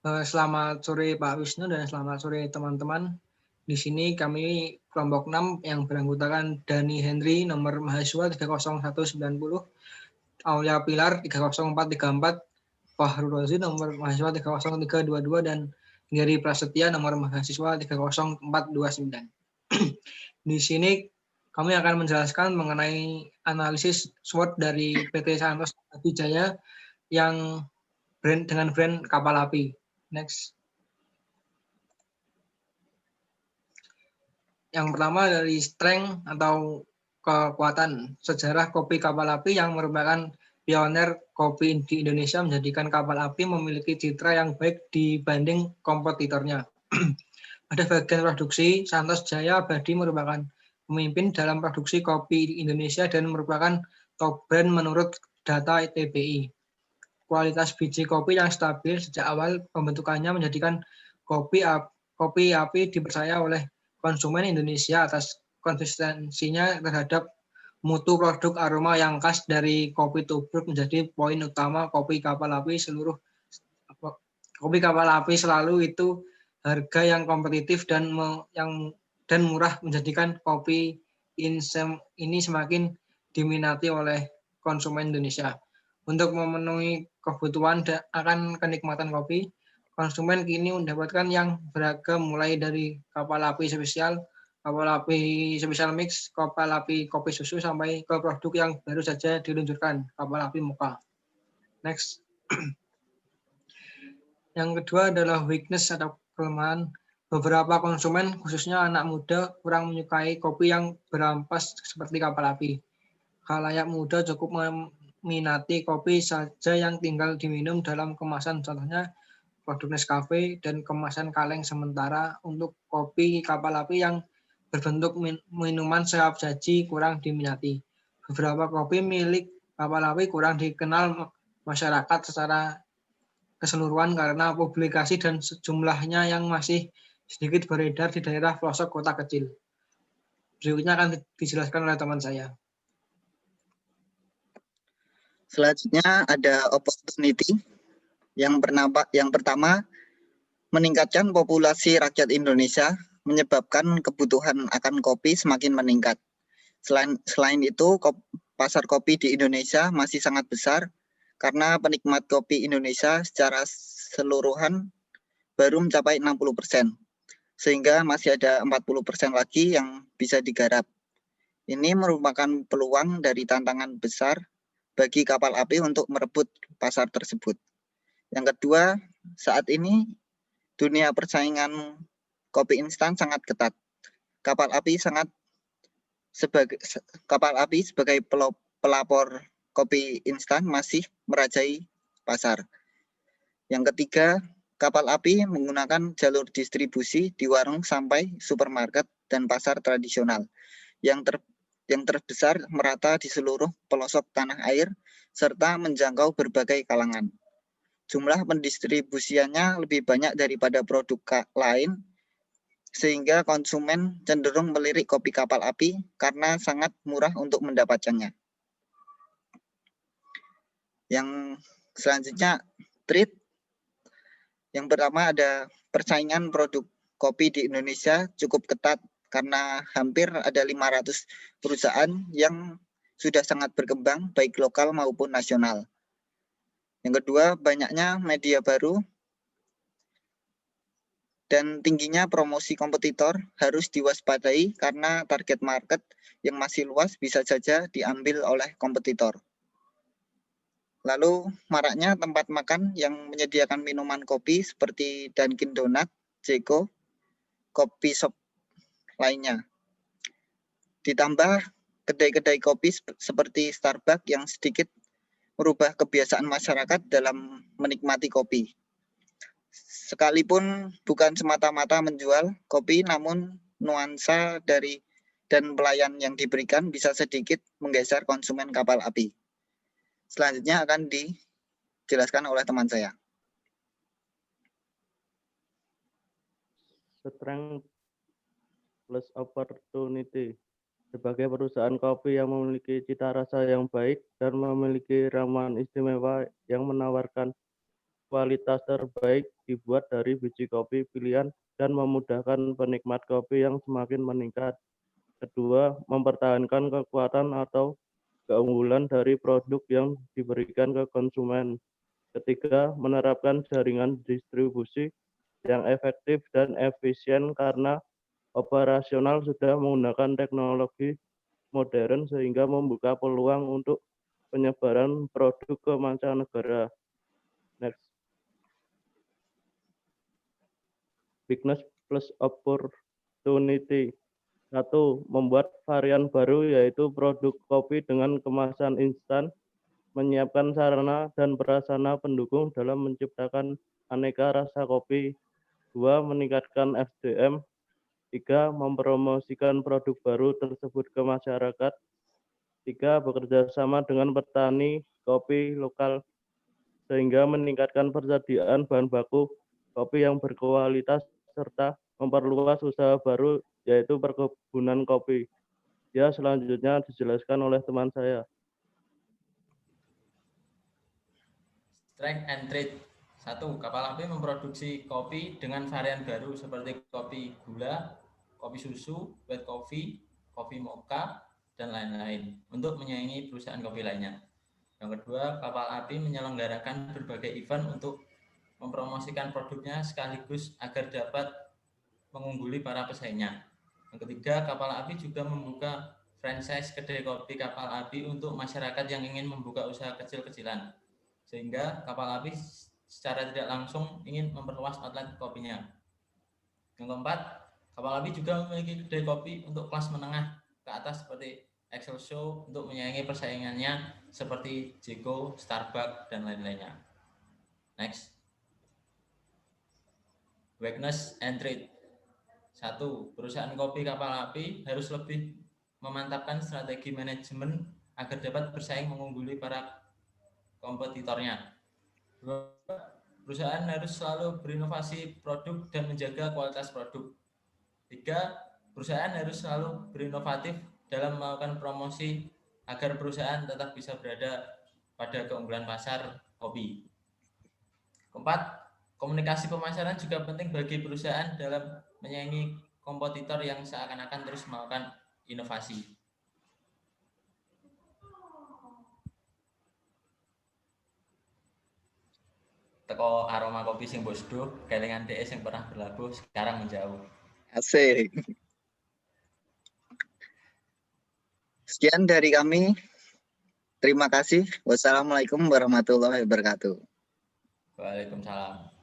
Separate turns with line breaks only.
Selamat sore Pak Wisnu dan selamat sore teman-teman. Di sini kami kelompok 6 yang beranggotakan Dani Henry nomor mahasiswa 30190, Aulia Pilar 30434, Fahrul Razi nomor mahasiswa 30322 dan Gary Prasetya nomor mahasiswa 30429. Di sini kami akan menjelaskan mengenai analisis SWOT dari PT Santos Abijaya yang dengan brand kapal api. Next. Yang pertama dari strength atau kekuatan. Sejarah kopi kapal api yang merupakan pionir kopi di Indonesia menjadikan kapal api memiliki citra yang baik dibanding kompetitornya. Pada bagian produksi, Santos Jaya Abadi merupakan pemimpin dalam produksi kopi di Indonesia dan merupakan top brand menurut data TBI. Kualitas biji kopi yang stabil sejak awal pembentukannya menjadikan kopi api dipercaya oleh konsumen Indonesia atas konsistensinya terhadap mutu produk aroma yang khas dari kopi tubruk menjadi poin utama kopi kapal api selalu itu harga yang kompetitif dan murah menjadikan kopi ini semakin diminati oleh konsumen Indonesia. Untuk memenuhi kebutuhan akan kenikmatan kopi, konsumen kini mendapatkan yang beragam mulai dari kapal api spesial mix, kapal api kopi susu sampai ke produk yang baru saja diluncurkan, kapal api mocha. Next. Yang kedua adalah weakness atau kelemahan. Beberapa konsumen, khususnya anak muda, kurang menyukai kopi yang berampas seperti kapal api. Khalayak muda cukup meminati kopi saja yang tinggal diminum dalam kemasan, contohnya produk Nescafe dan kemasan kaleng. Sementara untuk kopi kapal api yang berbentuk minuman siap saji kurang diminati. Beberapa kopi milik kapal api kurang dikenal masyarakat secara keseluruhan karena publikasi dan jumlahnya yang masih sedikit beredar di daerah pelosok kota kecil. Berikutnya akan dijelaskan oleh teman saya.
Selanjutnya ada opportunity. Yang pertama, meningkatkan populasi rakyat Indonesia menyebabkan kebutuhan akan kopi semakin meningkat. Selain itu, pasar kopi di Indonesia masih sangat besar karena penikmat kopi Indonesia secara keseluruhan baru mencapai 60%, sehingga masih ada 40% lagi yang bisa digarap. Ini merupakan peluang dari tantangan besar bagi kapal api untuk merebut pasar tersebut. Yang kedua, saat ini dunia persaingan kopi instan sangat ketat. Kapal api sebagai pelapor kopi instan masih merajai pasar. Yang ketiga, kapal api menggunakan jalur distribusi di warung sampai supermarket dan pasar tradisional yang terbesar merata di seluruh pelosok tanah air serta menjangkau berbagai kalangan. Jumlah pendistribusiannya lebih banyak daripada produk lain, sehingga konsumen cenderung melirik kopi kapal api karena sangat murah untuk mendapatkannya. Yang selanjutnya, trade. Yang pertama ada persaingan produk kopi di Indonesia cukup ketat karena hampir ada 500 perusahaan yang sudah sangat berkembang baik lokal maupun nasional. Yang kedua, banyaknya media baru dan tingginya promosi kompetitor harus diwaspadai karena target market yang masih luas bisa saja diambil oleh kompetitor. Lalu maraknya tempat makan yang menyediakan minuman kopi seperti Dunkin Donut, Jeko, kopi shop lainnya. Ditambah kedai-kedai kopi seperti Starbucks yang sedikit merubah kebiasaan masyarakat dalam menikmati kopi. Sekalipun bukan semata-mata menjual kopi, namun nuansa dan pelayan yang diberikan bisa sedikit menggeser konsumen kapal api. Selanjutnya akan dijelaskan oleh teman saya.
Strength plus opportunity. Sebagai perusahaan kopi yang memiliki cita rasa yang baik dan memiliki ramuan istimewa yang menawarkan kualitas terbaik dibuat dari biji kopi pilihan dan memudahkan penikmat kopi yang semakin meningkat. Kedua, mempertahankan kekuatan atau keunggulan dari produk yang diberikan ke konsumen. Ketiga, menerapkan jaringan distribusi yang efektif dan efisien karena operasional sudah menggunakan teknologi modern sehingga membuka peluang untuk penyebaran produk ke mancanegara. Next. Weakness plus opportunity. 1. Membuat varian baru yaitu produk kopi dengan kemasan instan, menyiapkan sarana dan prasarana pendukung dalam menciptakan aneka rasa kopi. 2. Meningkatkan SDM. 3. Mempromosikan produk baru tersebut ke masyarakat. 3. Bekerja sama dengan petani kopi lokal sehingga meningkatkan persediaan bahan baku kopi yang berkualitas serta memperluas usaha baru yaitu perkebunan kopi. Ya, selanjutnya dijelaskan oleh teman saya.
Strike and trade. 1. Kapal api memproduksi kopi dengan varian baru seperti kopi gula, kopi susu, white coffee, kopi mocha, dan lain-lain untuk menyaingi perusahaan kopi lainnya. Yang kedua, kapal api menyelenggarakan berbagai event untuk mempromosikan produknya sekaligus agar dapat mengungguli para pesaingnya. Yang ketiga, kapal api juga membuka franchise kedai kopi kapal api untuk masyarakat yang ingin membuka usaha kecil-kecilan. Sehingga kapal api secara tidak langsung ingin memperluas outlet kopinya. Yang keempat, kapal api juga memiliki kedai kopi untuk kelas menengah ke atas seperti Excelsior untuk menyaingi persaingannya seperti Jeko, Starbucks, dan lain-lainnya. Next. Weakness and trade. 1. Perusahaan kopi kapal api harus lebih memantapkan strategi manajemen agar dapat bersaing mengungguli para kompetitornya. 2. Perusahaan harus selalu berinovasi produk dan menjaga kualitas produk. 3. Perusahaan harus selalu berinovatif dalam melakukan promosi agar perusahaan tetap bisa berada pada keunggulan pasar kopi. 4. Komunikasi pemasaran juga penting bagi perusahaan dalam menyaingi kompetitor yang seakan-akan terus melakukan inovasi. Teko aroma kopi sing bosdo, kelingan DS yang pernah berlabuh sekarang menjauh.
Asik. Sekian dari kami. Terima kasih. Wassalamualaikum warahmatullahi wabarakatuh.
Waalaikumsalam.